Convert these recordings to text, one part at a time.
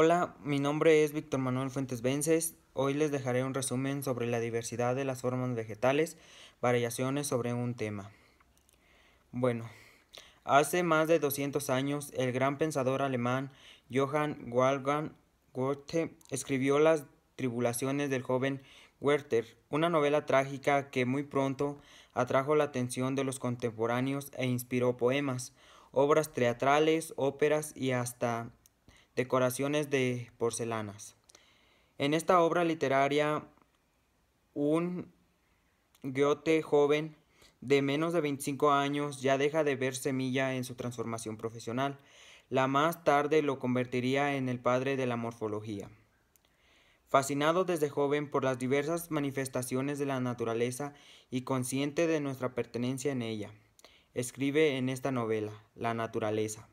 Hola, mi nombre es Víctor Manuel Fuentes Vences. Hoy les dejaré un resumen sobre la diversidad de las formas vegetales, variaciones sobre un tema. Bueno, hace más de 200 años, el gran pensador alemán Johann Wolfgang Goethe escribió Las tribulaciones del joven Werther, una novela trágica que muy pronto atrajo la atención de los contemporáneos e inspiró poemas, obras teatrales, óperas y hasta decoraciones de porcelanas. En esta obra literaria, un Goethe joven de menos de 25 años ya deja de ver semilla en su transformación profesional. La más tarde lo convertiría en el padre de la morfología. Fascinado desde joven por las diversas manifestaciones de la naturaleza y consciente de nuestra pertenencia en ella, escribe en esta novela, La naturaleza.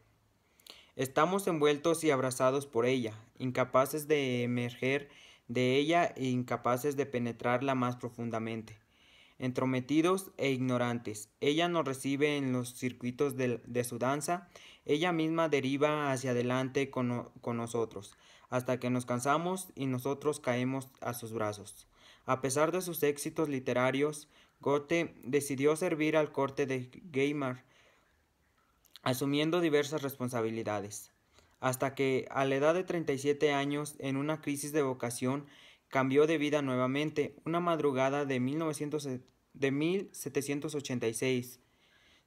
Estamos envueltos y abrazados por ella, incapaces de emerger de ella e incapaces de penetrarla más profundamente. Entrometidos e ignorantes, ella nos recibe en los circuitos de su danza, ella misma deriva hacia adelante con nosotros, hasta que nos cansamos y nosotros caemos a sus brazos. A pesar de sus éxitos literarios, Goethe decidió servir al corte de Weimar, asumiendo diversas responsabilidades, hasta que a la edad de 37 años, en una crisis de vocación, cambió de vida nuevamente. Una madrugada de 1786,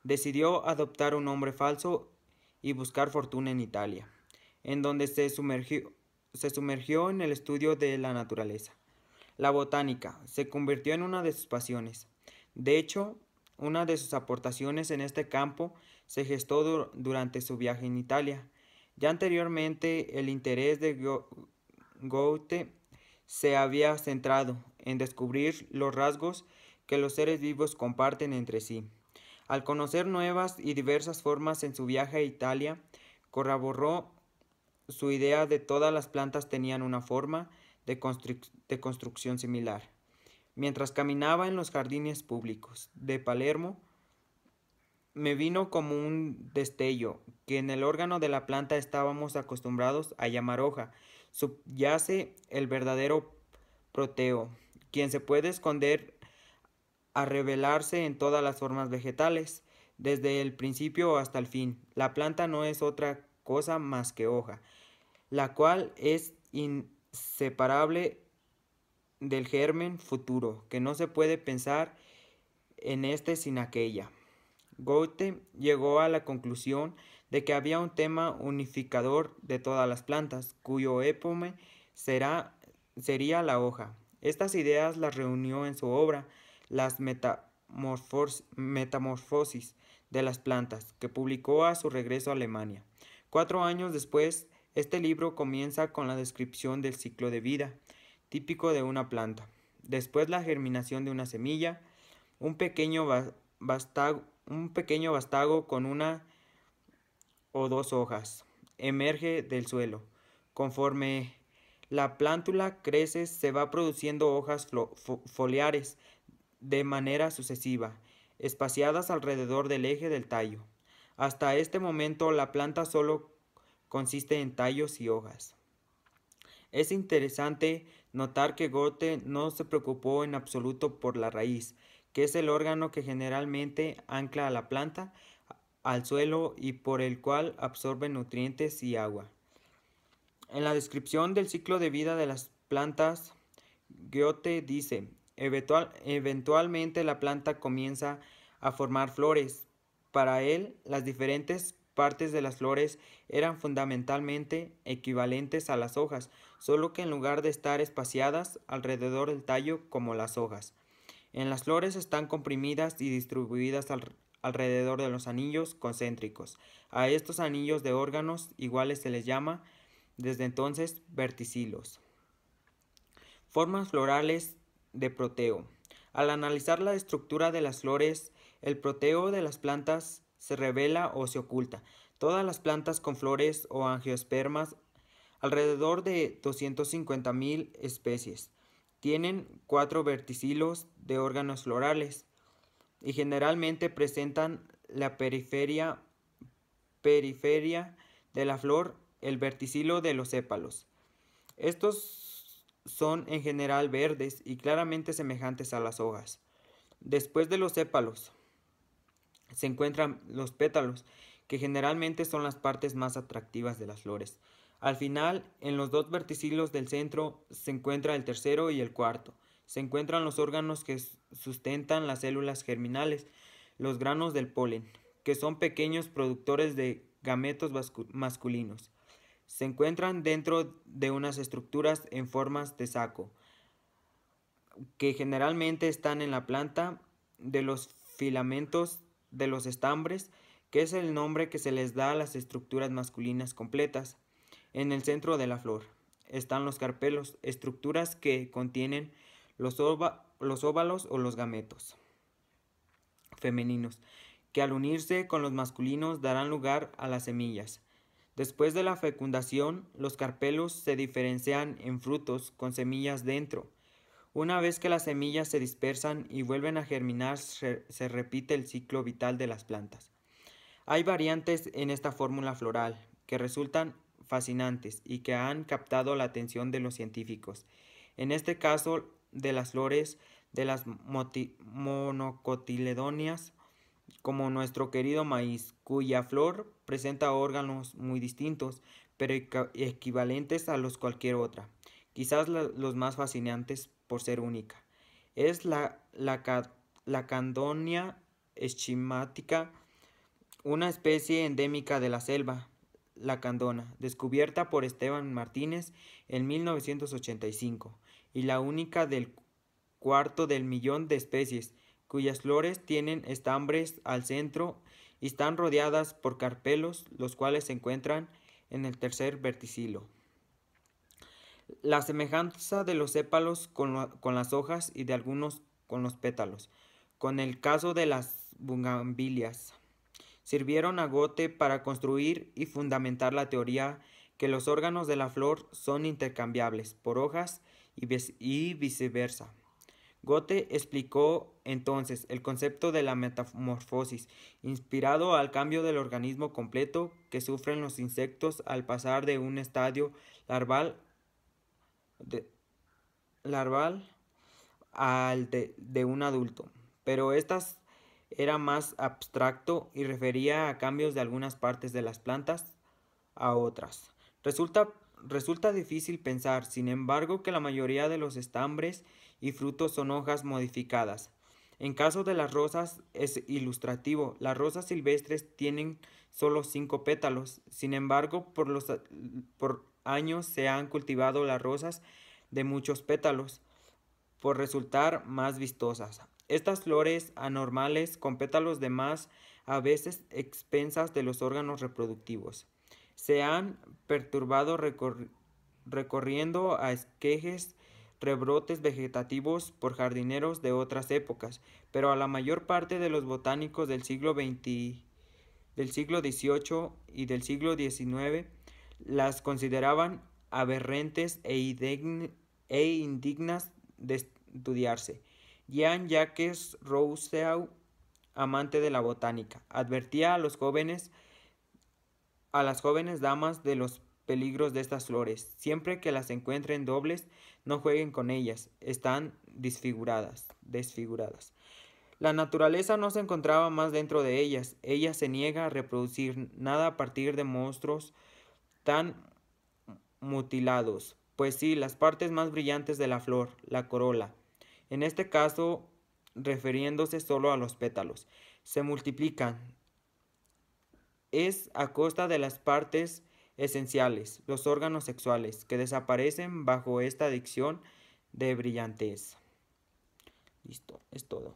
decidió adoptar un nombre falso y buscar fortuna en Italia, en donde se sumergió en el estudio de la naturaleza. La botánica se convirtió en una de sus pasiones. De hecho, una de sus aportaciones en este campo se gestó durante su viaje en Italia. Ya anteriormente, el interés de Goethe se había centrado en descubrir los rasgos que los seres vivos comparten entre sí. Al conocer nuevas y diversas formas en su viaje a Italia, corroboró su idea de todas las plantas tenían una forma de construcción similar. Mientras caminaba en los jardines públicos de Palermo, me vino como un destello que en el órgano de la planta estábamos acostumbrados a llamar hoja subyace el verdadero proteo, quien se puede esconder a revelarse en todas las formas vegetales, desde el principio hasta el fin. La planta no es otra cosa más que hoja, la cual es inseparable del germen futuro, que no se puede pensar en este sin aquella. Goethe llegó a la conclusión de que había un tema unificador de todas las plantas, cuyo epome sería la hoja. Estas ideas las reunió en su obra Las Metamorfosis de las plantas, que publicó a su regreso a Alemania. 4 años después, este libro comienza con la descripción del ciclo de vida típico de una planta. Después la germinación de una semilla, un pequeño vástago con una o dos hojas emerge del suelo. Conforme la plántula crece, se va produciendo hojas foliares de manera sucesiva, espaciadas alrededor del eje del tallo. Hasta este momento la planta solo consiste en tallos y hojas. Es interesante notar que Goethe no se preocupó en absoluto por la raíz, que es el órgano que generalmente ancla a la planta al suelo y por el cual absorbe nutrientes y agua. En la descripción del ciclo de vida de las plantas, Goethe dice: eventualmente la planta comienza a formar flores. Para él, las diferentes partes de las flores eran fundamentalmente equivalentes a las hojas, solo que en lugar de estar espaciadas alrededor del tallo como las hojas, en las flores están comprimidas y distribuidas alrededor de los anillos concéntricos. A estos anillos de órganos iguales se les llama desde entonces verticilos. Formas florales de proteo. Al analizar la estructura de las flores, el proteo de las plantas se revela o se oculta. Todas las plantas con flores o angiospermas, alrededor de 250.000 especies, tienen 4 verticilos de órganos florales y generalmente presentan la periferia de la flor, el verticilo de los sépalos. Estos son en general verdes y claramente semejantes a las hojas. Después de los sépalos se encuentran los pétalos, que generalmente son las partes más atractivas de las flores. Al final, en los dos verticilos del centro, se encuentra el tercero y el cuarto. Se encuentran los órganos que sustentan las células germinales, los granos del polen, que son pequeños productores de gametos masculinos. Se encuentran dentro de unas estructuras en formas de saco, que generalmente están en la planta de los filamentos de los estambres, que es el nombre que se les da a las estructuras masculinas completas. En el centro de la flor están los carpelos, estructuras que contienen los óvalos o los gametos femeninos, que al unirse con los masculinos darán lugar a las semillas. Después de la fecundación, los carpelos se diferencian en frutos con semillas dentro. Una vez que las semillas se dispersan y vuelven a germinar, se repite el ciclo vital de las plantas. Hay variantes en esta fórmula floral que resultan fascinantes y que han captado la atención de los científicos. En este caso, de las flores de las monocotiledóneas, como nuestro querido maíz, cuya flor presenta órganos muy distintos, pero equivalentes a los cualquier otra, quizás los más fascinantes por ser única. Es la Candonia schistmática, una especie endémica de la selva, la candona, descubierta por Esteban Martínez en 1985, y la única del cuarto del millón de especies, cuyas flores tienen estambres al centro y están rodeadas por carpelos, los cuales se encuentran en el tercer verticilo. La semejanza de los sépalos con las hojas y de algunos con los pétalos, con el caso de las bugambilias, sirvieron a Goethe para construir y fundamentar la teoría que los órganos de la flor son intercambiables por hojas y viceversa. Goethe explicó entonces el concepto de la metamorfosis, inspirado al cambio del organismo completo que sufren los insectos al pasar de un estadio larval al de un adulto, pero estas era más abstracto y refería a cambios de algunas partes de las plantas a otras. Resulta difícil pensar, sin embargo, que la mayoría de los estambres y frutos son hojas modificadas. En caso de las rosas es ilustrativo. Las rosas silvestres tienen solo 5 pétalos. Sin embargo, por años se han cultivado las rosas de muchos pétalos, por resultar más vistosas. Estas flores anormales con pétalos de más, a veces expensas de los órganos reproductivos, se han perturbado recorriendo a esquejes rebrotes vegetativos por jardineros de otras épocas, pero a la mayor parte de los botánicos del siglo XVIII y del siglo XIX las consideraban aberrantes e indignas de estudiarse. Jean-Jacques Rousseau, amante de la botánica, advertía a las jóvenes damas de los peligros de estas flores. Siempre que las encuentren dobles, no jueguen con ellas, están desfiguradas. La naturaleza no se encontraba más dentro de ellas. Ella se niega a reproducir nada a partir de monstruos tan mutilados. Pues sí, las partes más brillantes de la flor, la corola, en este caso refiriéndose solo a los pétalos, se multiplican. Es a costa de las partes esenciales, los órganos sexuales, que desaparecen bajo esta adicción de brillantez. Listo, es todo.